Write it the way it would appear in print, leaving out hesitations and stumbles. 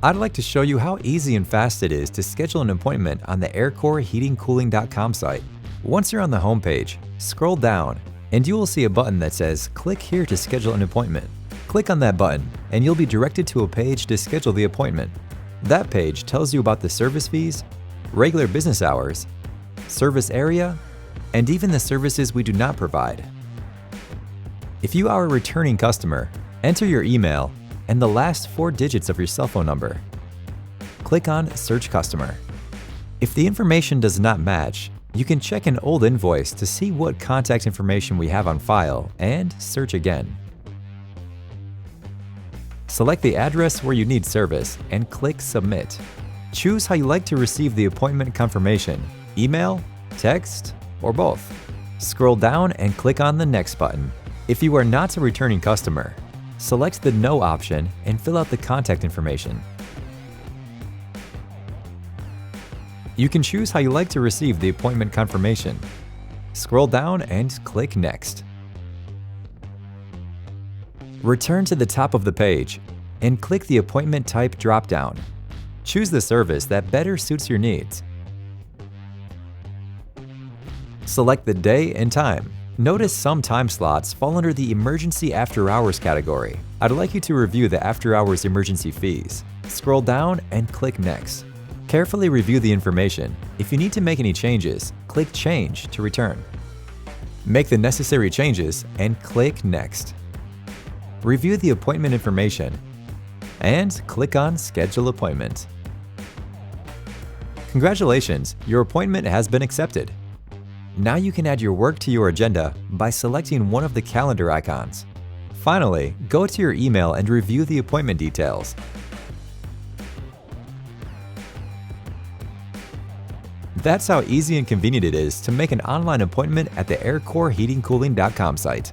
I'd like to show you how easy and fast it is to schedule an appointment on the aircorheatingcooling.com site. Once you're on the homepage, scroll down and you will see a button that says "Click here to schedule an appointment." Click on that button and you'll be directed to a page to schedule the appointment. That page tells you about the service fees, regular business hours, service area, and even the services we do not provide. If you are a returning customer, enter your email and the last 4 digits of your cell phone number. Click on Search Customer. If the information does not match, you can check an old invoice to see what contact information we have on file and search again. Select the address where you need service and click Submit. Choose how you like to receive the appointment confirmation: email, text, or both. Scroll down and click on the Next button. If you are not a returning customer, select the No option and fill out the contact information. You can choose how you like to receive the appointment confirmation. Scroll down and click Next. Return to the top of the page and click the Appointment Type drop-down. Choose the service that better suits your needs. Select the day and time. Notice some time slots fall under the Emergency After Hours category. I'd like you to review the After Hours emergency fees. Scroll down and click Next. Carefully review the information. If you need to make any changes, click Change to return. Make the necessary changes and click Next. Review the appointment information and click on Schedule Appointment. Congratulations, your appointment has been accepted. Now you can add your work to your agenda by selecting one of the calendar icons. Finally, go to your email and review the appointment details. That's how easy and convenient it is to make an online appointment at the aircorheatingcooling.com site.